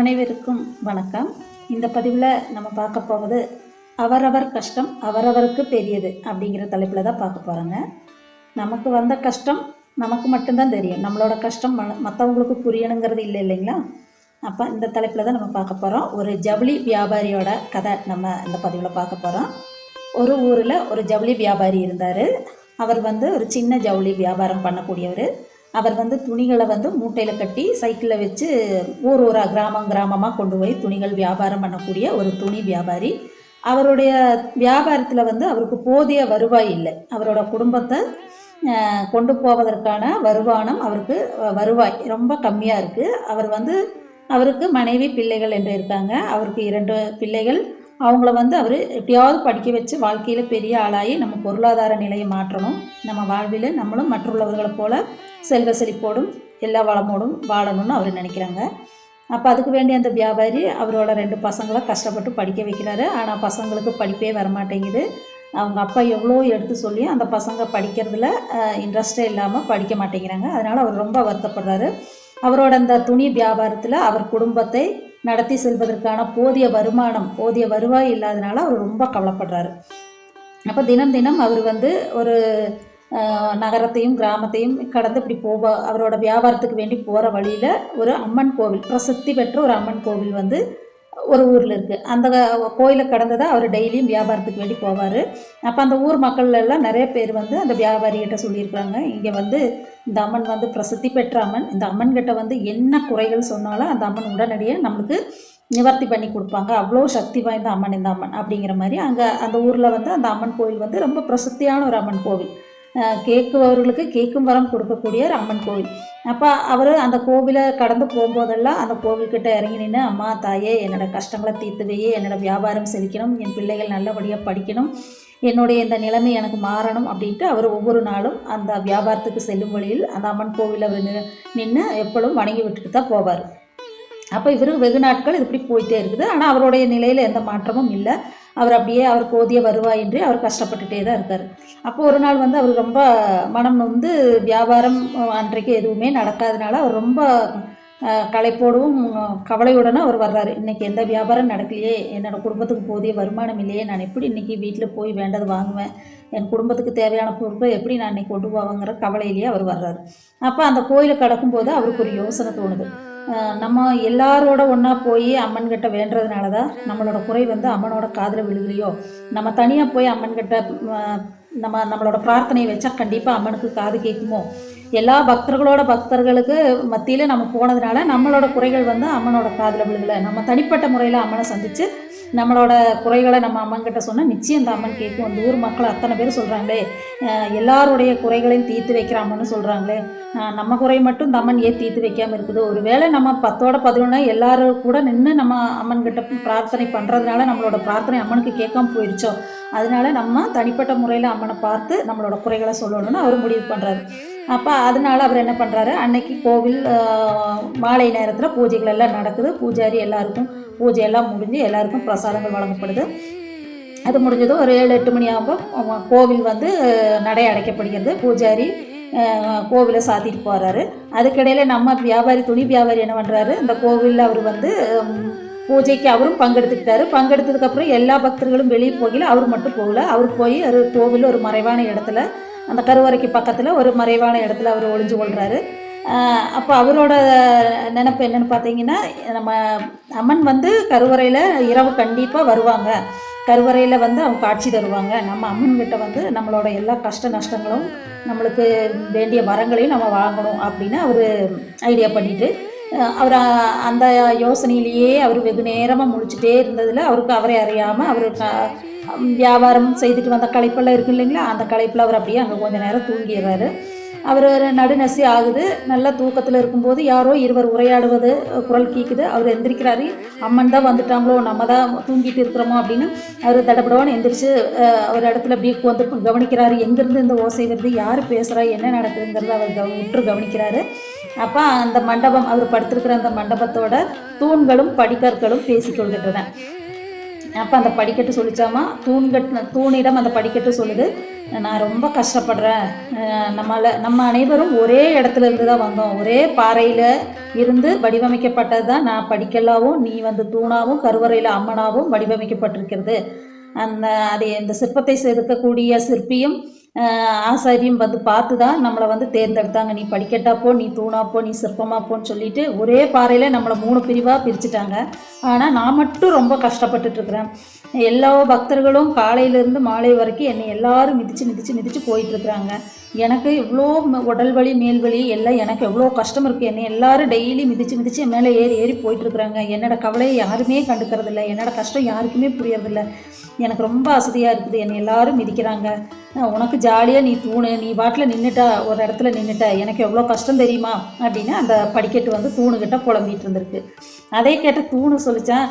அனைவருக்கும் வணக்கம். இந்த பதிவில் நம்ம பார்க்க போவது அவரவர் கஷ்டம் அவரவருக்கு பெரியது அப்படிங்கிற தலைப்பில் தான் பார்க்க போகிறோங்க. நமக்கு வந்த கஷ்டம் நமக்கு மட்டும்தான் தெரியும். நம்மளோட கஷ்டம் மற்றவங்களுக்கு புரியணுங்கிறது இல்லை இல்லைங்களா? அப்போ இந்த தலைப்பில் தான் நம்ம பார்க்க போகிறோம். ஒரு ஜவுளி வியாபாரியோட கதை நம்ம இந்த பதிவில் பார்க்க போகிறோம். ஒரு ஊரில் ஒரு ஜவுளி வியாபாரி இருந்தார். அவர் ஒரு சின்ன ஜவுளி வியாபாரம் பண்ணக்கூடியவர். அவர் துணிகளை மூட்டையில் கட்டி சைக்கிளில் வச்சு ஊர் ஊராக கிராமமாக கொண்டு போய் துணிகள் வியாபாரம் பண்ணக்கூடிய ஒரு துணி வியாபாரி. அவருடைய வியாபாரத்தில் அவருக்கு போதிய வருவாய் இல்லை. அவரோட குடும்பத்தை கொண்டு போவதற்கான வருமானம் அவருக்கு வருவாய் ரொம்ப கம்மியாக இருக்குது. அவருக்கு மனைவி பிள்ளைகள் என்று இருக்காங்க. அவருக்கு 2 பிள்ளைகள். அவங்கள அவர் எப்படியாவது படிக்க வச்சு வாழ்க்கையில் பெரிய ஆளாகி நம்ம பொருளாதார நிலையை மாற்றணும், நம்ம வாழ்வில் நம்மளும் மற்றவர்களை போல் செல்வ செழிப்போடும் எல்லா வளமோடும் வாழணும்னு அவர் நினைக்கிறாங்க. அப்போ அதுக்கு வேண்டிய அந்த வியாபாரி அவரோட 2 பசங்களை கஷ்டப்பட்டு படிக்க வைக்கிறாரு. ஆனால் பசங்களுக்கு படிப்பே வரமாட்டேங்குது. அவங்க அப்பா எவ்வளோ எடுத்து சொல்லி அந்த பசங்க படிக்கிறதுல இன்ட்ரெஸ்டே இல்லாமல் படிக்க மாட்டேங்கிறாங்க. அதனால் அவர் ரொம்ப வருத்தப்படுறாரு. அவரோட அந்த துணி வியாபாரத்தில் அவர் குடும்பத்தை நடத்தி செல்வதற்கான போதிய வருவாய் இல்லாதனால அவர் ரொம்ப கவலைப்படுறாரு. அப்போ தினம் தினம் அவர் ஒரு நகரத்தையும் கிராமத்தையும் கடந்து இப்படி அவரோட வியாபாரத்துக்கு வேண்டி போகிற வழியில் ஒரு அம்மன் கோவில், பிரசித்தி பெற்ற ஒரு அம்மன் கோவில் ஒரு ஊரில் இருக்குது. அந்த கோயிலை கடந்து தான் அவர் டெய்லியும் வியாபாரத்துக்கு வேண்டி போவார். அப்போ அந்த ஊர் மக்கள் எல்லாம் நிறைய பேர் அந்த வியாபாரிகிட்ட சொல்லியிருக்கிறாங்க, இங்கே இந்த அம்மன் பிரசித்தி பெற்ற அம்மன், இந்த அம்மன்கிட்ட என்ன குறைகள் சொன்னாலும் அந்த அம்மன் உடனடியாக நம்மளுக்கு நிவர்த்தி பண்ணி கொடுப்பாங்க, அவ்வளோ சக்தி வாய்ந்த அம்மன் இந்த அம்மன் அப்படிங்கிற மாதிரி. அங்கே அந்த ஊரில் அந்த அம்மன் கோவில் ரொம்ப பிரசித்தியான ஒரு அம்மன் கோவில். கேட்குபவர்களுக்கு கேட்கும் வரம் கொடுக்கக்கூடிய ஒரு அம்மன் கோவில். அப்போ அவர் அந்த கோவிலை கடந்து போகும்போதெல்லாம் அந்த கோவில்கிட்ட இறங்கி நின்று, அம்மா தாயே என்னோடய கஷ்டங்களை தீர்த்து வையே, என்னோடய வியாபாரம் செழிக்கணும், என் பிள்ளைகள் நல்லபடியாக படிக்கணும், என்னுடைய இந்த நிலைமை எனக்கு மாறணும் அப்படின்ட்டு அவர் ஒவ்வொரு நாளும் அந்த வியாபாரத்துக்கு செல்லும் வழியில் அந்த அம்மன் கோவிலை நின்று எப்பொழுதும் வணங்கி விட்டுட்டு தான் போவார். அப்போ வெகு நாட்கள் இது இப்படி போயிட்டே இருக்குது. ஆனால் அவருடைய நிலையில் எந்த மாற்றமும் இல்லை. அவர் போதிய வருவாயின்றி அவர் கஷ்டப்பட்டுட்டே தான் இருக்கார். அப்போ ஒரு நாள் அவர் ரொம்ப மனம் வியாபாரம் அன்றைக்கு எதுவுமே நடக்காதனால அவர் ரொம்ப களைப்போடும் கவலையுடனும் அவர் வர்றாரு. இன்றைக்கி எந்த வியாபாரம் நடக்கலையே, என்னோடய குடும்பத்துக்கு போதிய வருமானம் இல்லையே, நான் எப்படி இன்றைக்கி வீட்டில் போய் வேண்டது வாங்குவேன், என் குடும்பத்துக்கு தேவையான பொருட்களை எப்படி நான் இன்றைக்கி கொண்டு போவாங்கிற கவலையிலேயே அவர் வர்றாரு. அப்போ அந்த கோயிலை கடக்கும்போது அவருக்கு ஒரு யோசனை தோணுது. நம்ம எல்லாரோட ஒன்றா போய் அம்மன்கிட்ட வேண்டுறதுனால தான் நம்மளோட குறை அம்மனோட காதில் விழுகலையோ, நம்ம தனியாக போய் அம்மன்கிட்ட நம்மளோட பிரார்த்தனையை வச்சா கண்டிப்பாக அம்மனுக்கு காது கேட்குமோ, எல்லா பக்தர்களுக்கு மத்தியில் நம்ம போனதுனால நம்மளோட குறைகள் அம்மனோட காதில் விழுகலை, நம்ம தனிப்பட்ட முறையில் அம்மனை சந்தித்து நம்மளோட குறைகளை நம்ம அம்மன்கிட்ட சொன்னால் நிச்சயம் இந்த அம்மன் கேட்கும். அந்த ஊர் மக்கள் அத்தனை பேர் சொல்கிறாங்களே, எல்லாருடைய குறைகளையும் தீர்த்து வைக்கிற அம்மன்னு சொல்கிறாங்களே, நம்ம குறை மட்டும் இந்த அம்மன் ஏன் தீர்த்து வைக்காமல் இருக்குது, ஒரு வேளை நம்ம 10ஓட 11 எல்லாரும் கூட நின்று நம்ம அம்மன்கிட்ட பிரார்த்தனை பண்ணுறதுனால நம்மளோட பிரார்த்தனை அம்மனுக்கு கேட்காம போயிடுச்சோ, அதனால நம்ம தனிப்பட்ட முறையில் அம்மனை பார்த்து நம்மளோட குறைகளை சொல்லணும்னு அவர் முடிவு பண்ணுறாரு. அப்போ அதனால் அவர் என்ன பண்ணுறாரு, அன்னைக்கு கோவில் மாலை நேரத்தில் பூஜைகள் எல்லாம் நடக்குது. பூஜாரி எல்லாருக்கும் பூஜையெல்லாம் முடிஞ்சு எல்லாருக்கும் பிரசாதங்கள் வழங்கப்படுது. அது முடிஞ்சதும் ஒரு 7-8 மணி ஆகும்போது கோவில் நடை அடைக்கப்படுகிறது. பூஜாரி கோவிலை சாத்திட்டு போகிறாரு. அதுக்கிடையில் நம்ம துணி வியாபாரி என்ன பண்ணுறாரு, இந்த கோவிலில் அவர் பூஜைக்கு அவரும் பங்கெடுத்துக்கிட்டாரு. பங்கெடுத்ததுக்கப்புறம் எல்லா பக்தர்களும் வெளியே போகல, அவர் மட்டும் போகல. அவர் போய் கோவிலில் ஒரு மறைவான இடத்துல, அந்த கருவறைக்கு பக்கத்தில் ஒரு மறைவான இடத்துல அவர் ஒளிஞ்சு கொள்கிறாரு. அப்போ அவரோட நினைப்பு என்னென்னு பார்த்தீங்கன்னா, நம்ம அம்மன் கருவறையில் இரவு கண்டிப்பாக வருவாங்க, கருவறையில் அவங்க காட்சி தருவாங்க, நம்ம அம்மன்கிட்ட நம்மளோட எல்லா கஷ்ட நஷ்டங்களும் நம்மளுக்கு வேண்டிய வரங்களையும் நம்ம வாங்கணும் அப்படின்னு அவர் ஐடியா பண்ணிவிட்டு அவர் அந்த யோசனையிலேயே அவர் வெகு நேரமாக முடிச்சுட்டே இருந்ததில் அவரை அறியாமல் அவர் வியாபாரம் செய்துட்டு வந்த களைப்பெல்லாம் இருக்குது இல்லைங்களா, அந்த களைப்பில் அவர் அப்படியே அங்கே கொஞ்சம் நேரம் தூங்கிடுறாரு. அவர் நடுநசி ஆகுது. நல்லா தூக்கத்தில் இருக்கும்போது யாரோ இருவர் உரையாடுவது குரல் கேட்குது. அவர் எந்திரிக்கிறாரு. அம்மன் தான் வந்துட்டாங்களோ, நம்ம தான் தூங்கிட்டு இருக்கிறோமோ அப்படின்னு அவர் தடப்படவான்னு எந்திரிச்சு ஒரு இடத்துல அப்படியே கவனிக்கிறாரு. எங்கேருந்து இந்த ஓசை வருது, யார் பேசுகிறா, என்ன நடக்குதுங்கிறத அவர் உற்று கவனிக்கிறாரு. அப்போ அந்த மண்டபம், அவர் படுத்திருக்கிற அந்த மண்டபத்தோட தூண்களும் படிக்கற்களும் பேசிக்கொள்கின்றன. அப்போ அந்த படிக்கட்டு சொல்லிச்சாமா, தூணிடம் அந்த படிக்கட்டு சொல்லுது, நான் ரொம்ப கஷ்டப்படுறேன். நம்ம அனைவரும் ஒரே இடத்துல இருந்து தான் வந்தோம், ஒரே பாறையில் இருந்து வடிவமைக்கப்பட்டது தான் நான் படிக்கல்லாவும், நீ வந்து தூணாவும் கருவறையில் அம்மனாவும் வடிவமைக்கப்பட்டிருக்கிறது. இந்த சிற்பத்தை செதுக்கக்கூடிய சிற்பியும் ஆசாரியும் வந்து பார்த்து தான் நம்மளை வந்து தேர்ந்தெடுத்தாங்க. நீ படிக்கட்டாப்போ, நீ தூணாப்போ, நீ சிற்பமாப்போன்னு சொல்லிட்டு ஒரே பாறையில் நம்மளை 3 பிரிவாக பிரிச்சுட்டாங்க. ஆனால் நான் மட்டும் ரொம்ப கஷ்டப்பட்டுட்ருக்குறேன். எல்லா பக்தர்களும் காலையிலேருந்து மாலை வரைக்கும் என்னை எல்லாரும் மிதித்து மிதித்து மிதித்து போயிட்டுருக்குறாங்க. எனக்கு இவ்வளோ உடல் வலி மேல் வலி எல்லாம் எனக்கு எவ்வளோ கஷ்டம் இருக்குது. என்னை எல்லோரும் டெய்லி மிதித்து மிதித்து என் மேலே ஏறி ஏறி போயிட்டுருக்குறாங்க. என்னோடய கவலையை யாருமே கண்டுக்கிறதில்ல, என்னோடய கஷ்டம் யாருக்குமே புரியறதில்ல. எனக்கு ரொம்ப அசதியாக இருக்குது, என்னை எல்லோரும் மிதிக்கிறாங்க. உனக்கு ஜாலியாக நீ தூணு, நீ பாட்டில் நின்றுட்டா, ஒரு இடத்துல நின்றுட்ட, எனக்கு எவ்வளோ கஷ்டம் தெரியுமா அப்படின்னு அந்த படிக்கட்டு வந்து தூணுக்கிட்ட புலம்பிகிட்டு இருந்திருக்கு. அதே கேட்ட தூணு சொல்லிச்சான்,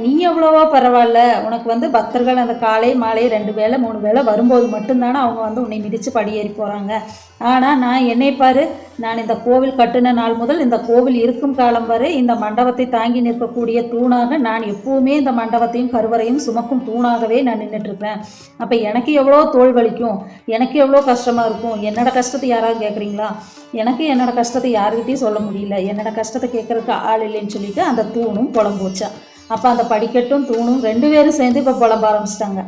நீ எவ்வளவோ பரவாயில்ல, உனக்கு வந்து பக்தர்கள் அந்த காலை மாலை 2 வேளை 3 வேளை வரும்போது மட்டும்தானே அவங்க வந்து உன்னை மிதித்து படியேறி போகிறாங்க. ஆனால் நான் என்னை பாரு, நான் இந்த கோவில் கட்டின நாள் முதல் இந்த கோவில் இருக்கும் காலம் வரை இந்த மண்டபத்தை தாங்கி நிற்கக்கூடிய தூணாக நான் எப்போவுமே இந்த மண்டபத்தையும் கருவறையும் சுமக்கும் தூணாகவே நான் நின்றுட்டுருப்பேன். அப்போ எனக்கு எவ்வளோ தோல் வலிக்கும், எனக்கு எவ்வளோ கஷ்டமாக இருக்கும். என்னோடய கஷ்டத்தை யாராவது கேட்குறீங்களா? எனக்கு என்னோடய கஷ்டத்தை யாருக்கிட்டையும் சொல்ல முடியல, என்னோடய கஷ்டத்தை கேட்குறதுக்கு ஆள் இல்லைன்னு சொல்லிட்டு அந்த தூணும் புலம்புச்சா. அப்போ அந்த படிக்கட்டும் தூணும் 2 பேரும் சேர்ந்து இப்போ புலம்ப ஆரம்பிச்சிட்டாங்க.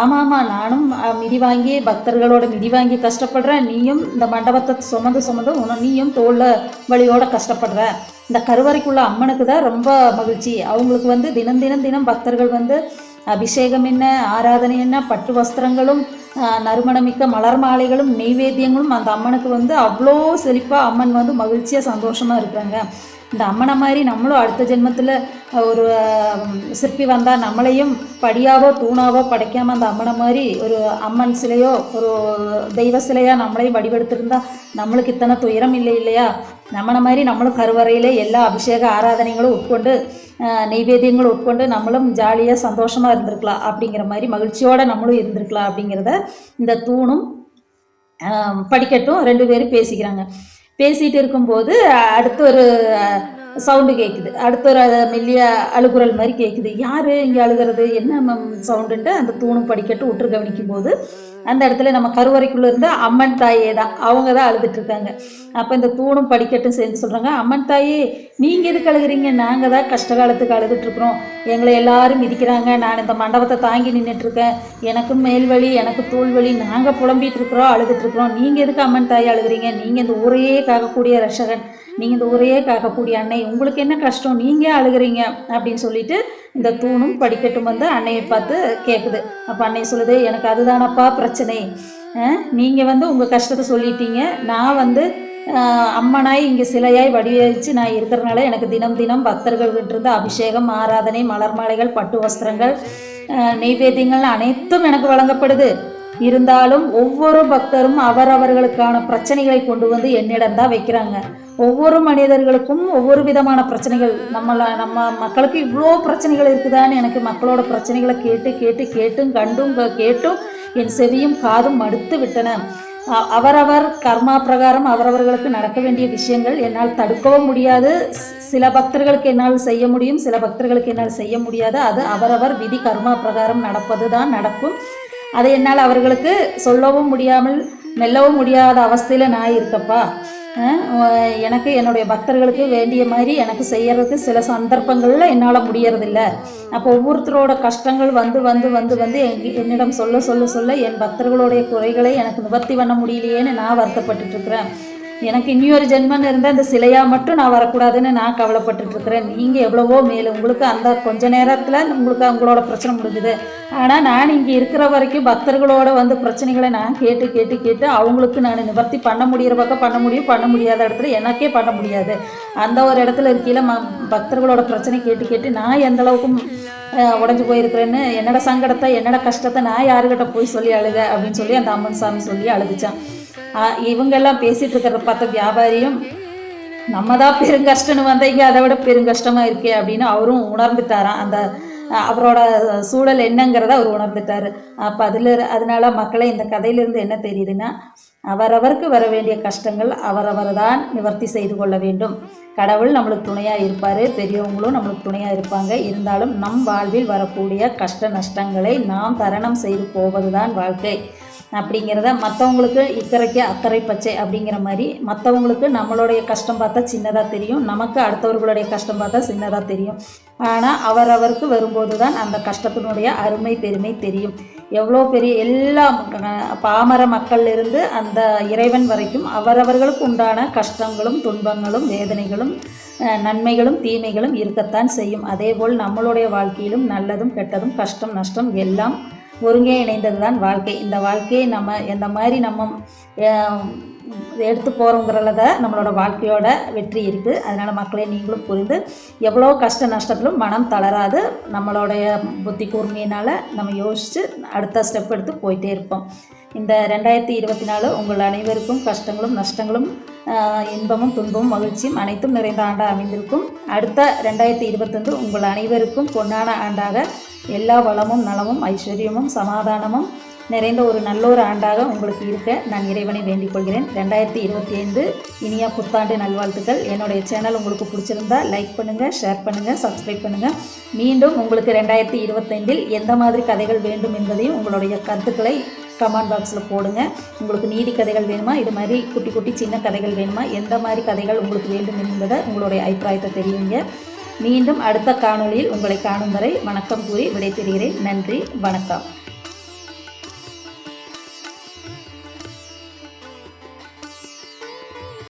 ஆமாம், நானும் மிதி வாங்கி பக்தர்களோட மிதி வாங்கி கஷ்டப்படுறேன், நீயும் இந்த மண்டபத்தை சுமந்து நீயும் தோளில் வலியோட கஷ்டப்படுற. இந்த கருவறைக்குள்ள அம்மனுக்கு தான் ரொம்ப மகிழ்ச்சி. அவங்களுக்கு வந்து தினம் பக்தர்கள் வந்து அபிஷேகம் என்ன, ஆராதனை என்ன, பட்டு வஸ்திரங்களும் நறுமணமிக்க மலர் மாலைகளும் நெய்வேத்தியங்களும் அந்த அம்மனுக்கு வந்து அவ்வளோ செழிப்பாக அம்மன் வந்து மகிழ்ச்சியாக சந்தோஷமாக இருக்கிறாங்க. இந்த அம்மனை மாதிரி நம்மளும் அடுத்த ஜென்மத்தில் ஒரு சிற்பி வந்தால் நம்மளையும் படியாவோ தூணாவோ படைக்காமல் அந்த அம்மனை மாதிரி ஒரு அம்மன் சிலையோ ஒரு தெய்வ சிலையாக நம்மளையும் வடிவெடுத்திருந்தா நம்மளுக்கு இத்தனை துயரம் இல்லையா? நம்மளை மாதிரி நம்மளும் கருவறையில் எல்லா அபிஷேக ஆராதனைகளும் உட்கொண்டு நெய்வேத்தியங்களும் உட்கொண்டு நம்மளும் ஜாலியாக சந்தோஷமாக இருந்திருக்கலாம், அப்படிங்கிற மாதிரி மகிழ்ச்சியோடு நம்மளும் இருந்திருக்கலாம் அப்படிங்கிறத இந்த தூணும் படிக்கட்டும் 2 பேரும் பேசிக்கிறாங்க. பேசிகிட்டு இருக்கும்போது அடுத்து ஒரு சவுண்டு கேட்குது, அடுத்த ஒரு மெல்லிய அழுகுரல் மாதிரி கேட்குது. யார் இங்கே அழுகிறது, என்ன சவுண்டுன்ட்டு அந்த தூணும் படிக்கட்டும் உற்று கவனிக்கும் போது அந்த இடத்துல நம்ம கருவறைக்குள்ளே இருந்த அம்மன் தாயே தான், அவங்க தான் அழுதுட்டுருக்காங்க. அப்போ இந்த தூணும் படிக்கட்டும் சேர்ந்து சொல்கிறாங்க, அம்மன் தாயே நீங்கள் எதுக்கு அழுகிறீங்க, நாங்கள் தான் கஷ்ட காலத்துக்கு அழுதுட்டுருக்குறோம், எங்களை எல்லாரும் மிதிக்கிறாங்க, நான் இந்த மண்டபத்தை தாங்கி நின்றுட்டுருக்கேன், எனக்கும் மேல்வலி எனக்கு தோல்வலி, நாங்கள் புலம்பிகிட்ருக்குறோம் அழுதுட்டுருக்குறோம், நீங்கள் எதுக்கு அம்மன் தாயை அழுகிறீங்க, நீங்கள் இந்த ஊரையே காக்கக்கூடிய ரஷகன், நீங்கள் இந்த ஊரையே காக்கக்கூடிய அன்னை, உங்களுக்கு என்ன கஷ்டம், நீங்கள் அழுகிறீங்க அப்படின்னு சொல்லிட்டு இந்த தூணும் படிக்கட்டும் வந்து அன்னையை பார்த்து கேட்குது. அப்போ அன்னை சொல்லுது, எனக்கு அதுதானப்பா பிரச்சனை, நீங்கள் வந்து உங்கள் கஷ்டத்தை சொல்லிட்டீங்க, நான் வந்து அம்மனாய் இங்கே சிலையாய் வடிவழித்து நான் இருக்கிறனால எனக்கு தினம் பக்தர்கள்கிட்ட இருந்து அபிஷேகம் ஆராதனை மலர் மாலைகள் பட்டு வஸ்திரங்கள் நெய்வேத்தியங்கள் அனைத்தும் எனக்கு வழங்கப்படுது. இருந்தாலும் ஒவ்வொரு பக்தரும் அவரவர்களுக்கான பிரச்சனைகளை கொண்டு வந்து என்னிடம் தான் வைக்கிறாங்க. ஒவ்வொரு மனிதர்களுக்கும் ஒவ்வொரு விதமான பிரச்சனைகள், நம்ம மக்களுக்கு இவ்வளோ பிரச்சனைகள் இருக்குதான்னு எனக்கு மக்களோட பிரச்சனைகளை கேட்டும் கேட்டும் என் செவியும் காதும் மடுத்து விட்டன. அவரவர் கர்மா பிரகாரம் அவரவர்களுக்கு நடக்க வேண்டிய விஷயங்கள் என்னால் தடுக்கவும் முடியாது. சில பக்தர்களுக்கு என்னால் செய்ய முடியும், சில பக்தர்களுக்கு என்னால் செய்ய முடியாது. அது அவரவர் விதி கர்மா பிரகாரம் நடப்பது தான் நடக்கும். அதை என்னால் அவர்களுக்கு சொல்லவும் முடியாமல் மெல்லவும் முடியாத அவஸ்தையில் நான் இருக்கப்பா. எனக்கு என்னுடைய பக்தர்களுக்கு வேண்டிய மாதிரி எனக்கு செய்யறதுக்கு சில சந்தர்ப்பங்களில் என்னால் முடியறதில்ல. அப்போ ஒவ்வொருத்தரோட கஷ்டங்கள் வந்து என்னிடம் சொல்ல என் பக்தர்களுடைய குறைகளை எனக்கு நிவர்த்தி பண்ண முடியலையேன்னு நான் வருத்தப்பட்டுருக்குறேன். எனக்கு இன்னொரு ஜென்மன் இருந்தால் இந்த சிலையாக மட்டும் நான் வரக்கூடாதுன்னு நான் கவலைப்பட்டுருக்குறேன். நீங்கள் எவ்வளவோ மேலே, உங்களுக்கு அந்த கொஞ்ச நேரத்தில் உங்களுக்கு உங்களோட பிரச்சனை முடிஞ்சுது. ஆனால் நான் இங்கே இருக்கிற வரைக்கும் பக்தர்களோட வந்து பிரச்சனைகளை நான் கேட்டு அவங்களுக்கு நான் நிவர்த்தி பண்ண முடிகிற பக்கம் பண்ண முடியாத இடத்துல எனக்கே பண்ண முடியாது. அந்த ஒரு இடத்துல இருக்கையில் பக்தர்களோட பிரச்சனை கேட்டு நான் எந்த அளவுக்கும் உடஞ்சி போயிருக்கிறேன்னு என்னோட சங்கடத்தை என்னோட கஷ்டத்தை நான் யாருக்கிட்ட போய் சொல்லி அழுக அப்படின்னு சொல்லி அந்த அம்மன் சாமி சொல்லி அழுதுச்சான். இவங்கெல்லாம் பேசிகிட்டு இருக்கிறத பார்த்த வியாபாரியும் நம்ம தான் பெருங்கஷ்டன்னு வந்தீங்க, அதை விட பெருங்கஷ்டமாக இருக்கே அப்படின்னு அவரும் உணர்ந்துட்டாராம். அந்த அவரோட சூழல் என்னங்கிறத அவர் உணர்ந்துட்டார். அப்போ அதனால மக்களை இந்த கதையிலேருந்து என்ன தெரியுதுன்னா, அவரவருக்கு வர வேண்டிய கஷ்டங்கள் அவரவர் தான் நிவர்த்தி செய்து கொள்ள வேண்டும். கடவுள் நம்மளுக்கு துணையாக இருப்பார், பெரியவங்களும் நம்மளுக்கு துணையாக இருப்பாங்க. இருந்தாலும் நம் வாழ்வில் வரக்கூடிய கஷ்ட நஷ்டங்களை நாம் தரணம் செய்து போவது தான் வாழ்க்கை அப்படிங்கிறத மற்றவங்களுக்கு இக்கரைக்கு அக்கறை பச்சை அப்படிங்கிற மாதிரி மற்றவங்களுக்கு நம்மளுடைய கஷ்டம் பார்த்தா சின்னதாக தெரியும், நமக்கு அடுத்தவர்களுடைய கஷ்டம் பார்த்தா சின்னதாக தெரியும். ஆனால் அவரவருக்கு வரும்போது தான் அந்த கஷ்டத்தினுடைய அருமை பெருமை தெரியும். எவ்வளோ பெரிய எல்லா பாமர மக்களிலிருந்து அந்த இறைவன் வரைக்கும் அவரவர்களுக்கு உண்டான கஷ்டங்களும் துன்பங்களும் வேதனைகளும் நன்மைகளும் தீமைகளும் இருக்கத்தான் செய்யும். அதேபோல் நம்மளுடைய வாழ்க்கையிலும் நல்லதும் கெட்டதும் கஷ்டம் நஷ்டம் எல்லாம் ஒருங்கே இணைந்தது தான் வாழ்க்கை. இந்த வாழ்க்கையை நம்ம எந்த மாதிரி நம்ம எடுத்து போகிறோங்கிறதுல தான் நம்மளோட வாழ்க்கையோட வெற்றி இருக்குது. அதனால் மக்களே நீங்களும் புரிந்து எவ்வளோ கஷ்ட நஷ்டத்திலும் மனம் தளராது நம்மளுடைய புத்தி கூர்மையினால் நம்ம யோசித்து அடுத்த ஸ்டெப் எடுத்து போயிட்டே இருப்போம். இந்த 2024 உங்கள் அனைவருக்கும் கஷ்டங்களும் நஷ்டங்களும் இன்பமும் துன்பமும் மகிழ்ச்சியும் அனைத்தும் நிறைந்த ஆண்டாக அமைந்திருக்கும். அடுத்த 2025 உங்கள் அனைவருக்கும் பொன்னான ஆண்டாக எல்லா வளமும் நலமும் ஐஸ்வர்யமும் சமாதானமும் நிறைந்த ஒரு நல்லொரு ஆண்டாக உங்களுக்கு இருக்க நான் இறைவனை வேண்டிக் கொள்கிறேன். 2025 இனிய புத்தாண்டு நல்வாழ்த்துக்கள். என்னுடைய சேனல் உங்களுக்கு பிடிச்சிருந்தா லைக் பண்ணுங்கள், ஷேர் பண்ணுங்கள், சப்ஸ்கிரைப் பண்ணுங்கள். மீண்டும் உங்களுக்கு 2025 எந்த மாதிரி கதைகள் வேண்டும் என்பதையும் உங்களுடைய கருத்துக்களை கமெண்ட் பாக்ஸில் போடுங்க. உங்களுக்கு நீதி கதைகள் வேணுமா, இது மாதிரி குட்டி குட்டி சின்ன கதைகள் வேணுமா, எந்த மாதிரி கதைகள் உங்களுக்கு வேண்டும் என்பதை உங்களுடைய அபிப்பிராயத்தை தெரியுங்க. மீண்டும் அடுத்த காணொளியில் உங்களை காணும் வரை வணக்கம் கூறி விடைபெறுகிறேன். நன்றி, வணக்கம்.